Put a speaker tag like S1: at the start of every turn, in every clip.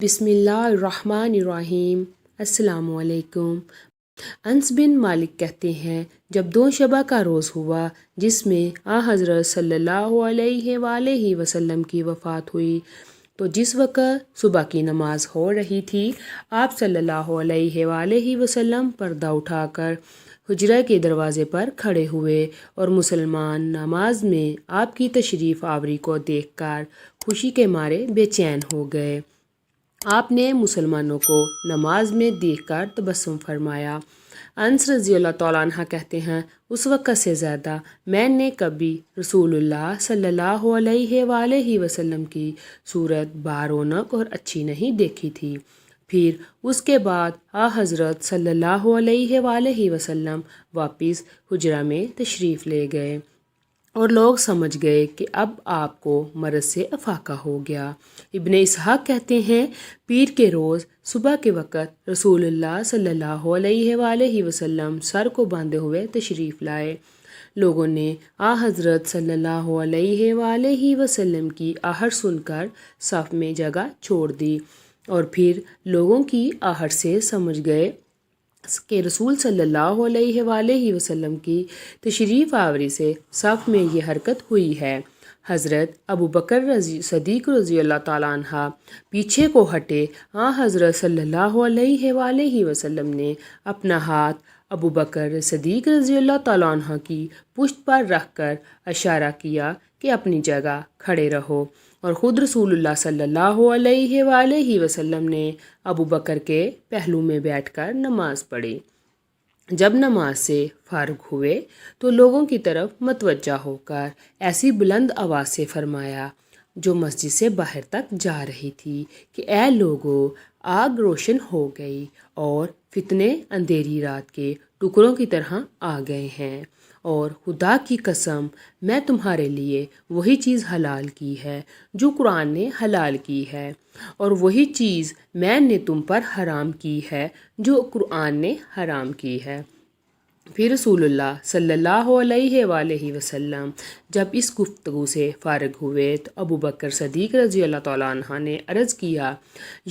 S1: بسم اللہ الرحمن الرحیم۔ السلام علیکم۔ انس بن مالک کہتے ہیں جب 2 شبہ کا روز ہوا جس میں حضرت صلی اللہ علیہ وآلہ وسلم کی وفات ہوئی تو جس وقت صبح کی نماز ہو رہی تھی آپ صلی اللہ علیہ وآلہ وسلم پردہ اٹھا کر حجرہ کے دروازے پر کھڑے ہوئے اور مسلمان نماز میں آپ کی تشریف آوری کو دیکھ کر خوشی کے مارے بے چین ہو گئے۔ آپ نے مسلمانوں کو نماز میں دیکھ کر تبسم فرمایا۔ انس رضی اللہ تعالیٰ عنہ کہتے ہیں اس وقت سے زیادہ میں نے کبھی رسول اللہ صلی اللہ علیہ وآلہ وسلم کی صورت بارونق اور اچھی نہیں دیکھی تھی۔ پھر اس کے بعد حضرت صلی اللہ علیہ وآلہ وسلم واپس حجرہ میں تشریف لے گئے اور لوگ سمجھ گئے کہ اب آپ کو مرض سے افاقہ ہو گیا۔ ابن اسحاق کہتے ہیں پیر کے روز صبح کے وقت رسول اللہ صلی اللہ علیہ وآلہ وسلم سر کو باندھے ہوئے تشریف لائے۔ لوگوں نے حضرت صلی اللہ علیہ وآلہ وسلم کی آہٹ سن کر صف میں جگہ چھوڑ دی اور پھر لوگوں کی آہٹ سے سمجھ گئے کہ رسول صلی اللہ علیہ وآلہ وسلم کی تشریف آوری سے صف میں یہ حرکت ہوئی ہے۔ حضرت ابو بکر صدیق رضی اللہ تعالیٰ عنہ پیچھے کو ہٹے۔ حضرت صلی اللہ علیہ وآلہ وسلم نے اپنا ہاتھ ابو بکر صدیق رضی اللہ تعالیٰ عنہ کی پشت پر رکھ کر اشارہ کیا کہ اپنی جگہ کھڑے رہو اور خود رسول اللہ صلی اللہ علیہ وآلہ وسلم نے ابو بکر کے پہلو میں بیٹھ کر نماز پڑھی۔ جب نماز سے فارغ ہوئے تو لوگوں کی طرف متوجہ ہو کر ایسی بلند آواز سے فرمایا جو مسجد سے باہر تک جا رہی تھی کہ اے لوگو آگ روشن ہو گئی اور فتنے اندھیری رات کے ٹکڑوں کی طرح آ گئے ہیں، اور خدا کی قسم میں تمہارے لیے وہی چیز حلال کی ہے جو قرآن نے حلال کی ہے، اور وہی چیز میں نے تم پر حرام کی ہے جو قرآن نے حرام کی ہے۔ پھر رسول اللہ صلی اللہ علیہ وآلہ وسلم جب اس گفتگو سے فارغ ہوئے تو ابو بکر صدیق رضی اللہ تعالیٰ عنہ نے عرض کیا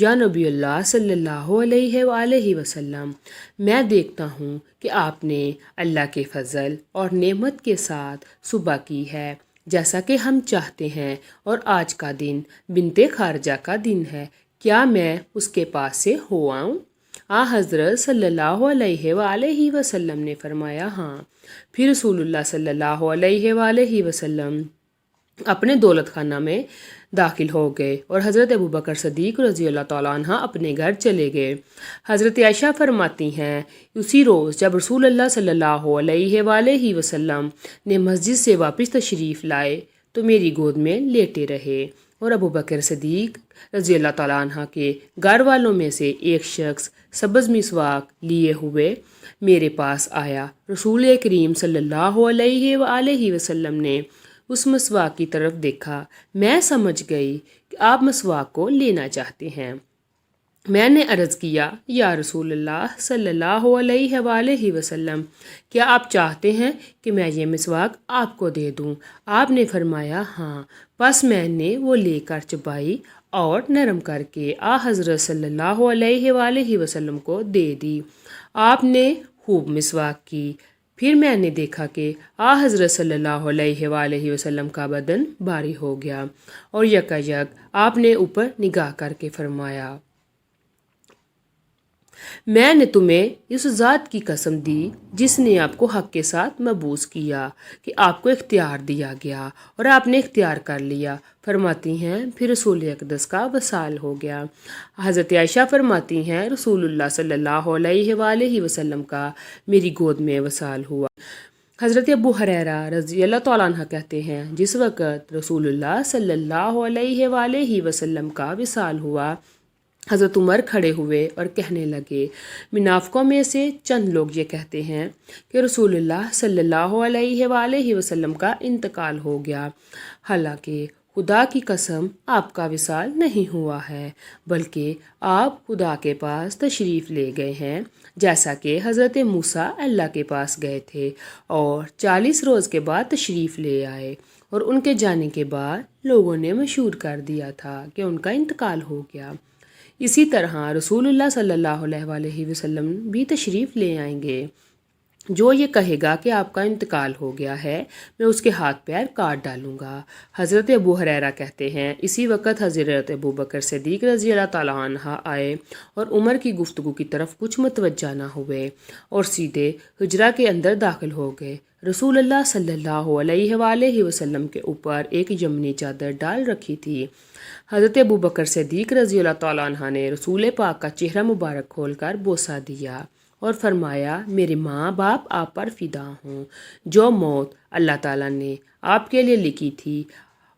S1: یا نبی اللہ صلی اللہ علیہ وآلہ وسلم، میں دیکھتا ہوں کہ آپ نے اللہ کے فضل اور نعمت کے ساتھ صبح کی ہے جیسا کہ ہم چاہتے ہیں، اور آج کا دن بنت خارجہ کا دن ہے، کیا میں اس کے پاس سے ہو آؤں؟ حضرت صلی اللہ علیہ وآلہ وسلم نے فرمایا ہاں۔ پھر رسول اللہ صلی اللہ علیہ وآلہ وسلم اپنے دولت خانہ میں داخل ہو گئے اور حضرت ابو بکر صدیق رضی اللہ تعالیٰ عنہ اپنے گھر چلے گئے۔ حضرت عائشہ فرماتی ہیں اسی روز جب رسول اللہ صلی اللہ علیہ وآلہ وسلم نے مسجد سے واپس تشریف لائے تو میری گود میں لیٹے رہے، اور ابو بکر صدیق رضی اللہ تعالیٰ عنہ کے گھر والوں میں سے ایک شخص سبز مسواک لیے ہوئے میرے پاس آیا۔ رسول کریم صلی اللہ علیہ وآلہ وسلم نے اس مسواک کی طرف دیکھا۔ میں سمجھ گئی کہ آپ مسواک کو لینا چاہتے ہیں۔ میں نے عرض کیا یا رسول اللہ صلی اللہ علیہ وآلہ وسلم، کیا آپ چاہتے ہیں کہ میں یہ مسواک آپ کو دے دوں؟ آپ نے فرمایا ہاں۔ پس میں نے وہ لے کر چبائی اور نرم کر کے حضرت صلی اللہ علیہ وآلہ وسلم کو دے دی۔ آپ نے خوب مسواک کی۔ پھر میں نے دیکھا کہ حضرت صلی اللہ علیہ وآلہ وسلم کا بدن بھاری ہو گیا اور یکایک آپ نے اوپر نگاہ کر کے فرمایا میں نے تمہیں اس ذات کی قسم دی جس نے آپ کو حق کے ساتھ مبعوث کیا کہ آپ کو اختیار دیا گیا اور آپ نے اختیار کر لیا۔ فرماتی ہیں پھر رسول اقدس کا وصال ہو گیا۔ حضرت عائشہ فرماتی ہیں رسول اللہ صلی اللہ علیہ وآلہ وسلم کا میری گود میں وصال ہوا۔ حضرت ابو ہریرہ رضی اللہ تعالیٰ عنہ کہتے ہیں جس وقت رسول اللہ صلی اللہ علیہ وآلہ وسلم کا وصال ہوا حضرت عمر کھڑے ہوئے اور کہنے لگے، منافقوں میں سے چند لوگ یہ کہتے ہیں کہ رسول اللہ صلی اللہ علیہ وآلہ وسلم کا انتقال ہو گیا، حالانکہ خدا کی قسم آپ کا وصال نہیں ہوا ہے بلکہ آپ خدا کے پاس تشریف لے گئے ہیں، جیسا کہ حضرت موسیٰ اللہ کے پاس گئے تھے اور 40 روز کے بعد تشریف لے آئے، اور ان کے جانے کے بعد لوگوں نے مشہور کر دیا تھا کہ ان کا انتقال ہو گیا۔ اسی طرح رسول اللہ صلی اللہ علیہ وسلم بھی تشریف لے آئیں گے۔ جو یہ کہے گا کہ آپ کا انتقال ہو گیا ہے میں اس کے ہاتھ پیر کاٹ ڈالوں گا۔ حضرت ابو ہریرہ کہتے ہیں اسی وقت حضرت ابو بکر صدیق رضی اللہ تعالیٰ عنہ آئے اور عمر کی گفتگو کی طرف کچھ متوجہ نہ ہوئے اور سیدھے حجرہ کے اندر داخل ہو گئے۔ رسول اللہ صلی اللہ علیہ وآلہ وسلم کے اوپر ایک یمنی چادر ڈال رکھی تھی۔ حضرت ابو بکر صدیق رضی اللہ تعالیٰ عنہ نے رسول پاک کا چہرہ مبارک کھول کر بوسہ دیا اور فرمایا میرے ماں باپ آپ پر فدا ہوں۔ جو موت اللہ تعالیٰ نے آپ کے لیے لکھی تھی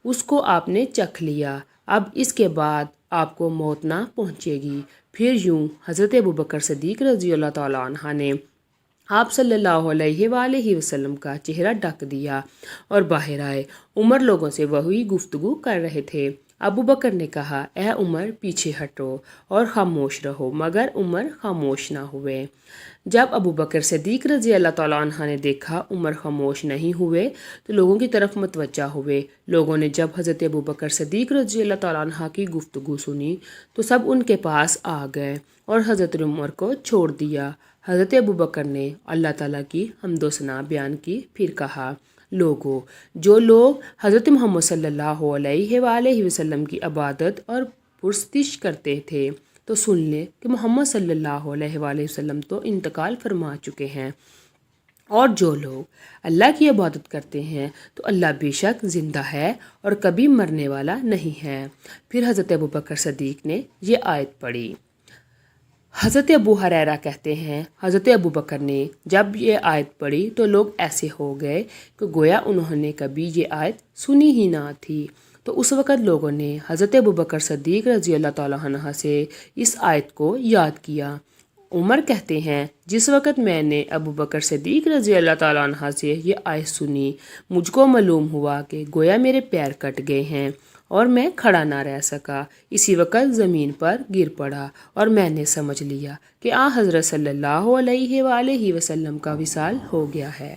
S1: اس کو آپ نے چکھ لیا، اب اس کے بعد آپ کو موت نہ پہنچے گی۔ پھر یوں حضرت ابو بکر صدیق رضی اللہ تعالیٰ عنہ نے آپ صلی اللہ علیہ وآلہ وسلم کا چہرہ ڈھک دیا اور باہر آئے۔ عمر لوگوں سے وہی گفتگو کر رہے تھے۔ ابو بکر نے کہا اے عمر پیچھے ہٹو اور خاموش رہو، مگر عمر خاموش نہ ہوئے۔ جب ابو بکر صدیق رضی اللہ تعالیٰ عنہ نے دیکھا عمر خاموش نہیں ہوئے تو لوگوں کی طرف متوجہ ہوئے۔ لوگوں نے جب حضرت ابو بکر صدیق رضی اللہ تعالیٰ عنہ کی گفتگو سنی تو سب ان کے پاس آ گئے اور حضرت عمر کو چھوڑ دیا۔ حضرت ابو بکر نے اللہ تعالیٰ کی حمد و ثنا بیان کی، پھر کہا لوگو جو لوگ حضرت محمد صلی اللہ علیہ وآلہ وسلم کی عبادت اور پرستش کرتے تھے تو سن لے کہ محمد صلی اللہ علیہ وآلہ وسلم تو انتقال فرما چکے ہیں، اور جو لوگ اللہ کی عبادت کرتے ہیں تو اللہ بے شک زندہ ہے اور کبھی مرنے والا نہیں ہے۔ پھر حضرت ابو بکر صدیق نے یہ آیت پڑھی۔ حضرت ابو ہریرہ کہتے ہیں حضرت ابو بکر نے جب یہ آیت پڑھی تو لوگ ایسے ہو گئے کہ گویا انہوں نے کبھی یہ آیت سنی ہی نہ تھی۔ تو اس وقت لوگوں نے حضرت ابو بکر صدیق رضی اللہ تعالیٰ عنہ سے اس آیت کو یاد کیا۔ عمر کہتے ہیں جس وقت میں نے ابو بکر صدیق رضی اللہ تعالیٰ عنہ سے یہ آیت سنی مجھ کو معلوم ہوا کہ گویا میرے پیر کٹ گئے ہیں اور میں کھڑا نہ رہ سکا۔ اسی وقت زمین پر گر پڑا اور میں نے سمجھ لیا کہ حضرت صلی اللہ علیہ وآلہ وسلم کا وصال ہو گیا ہے۔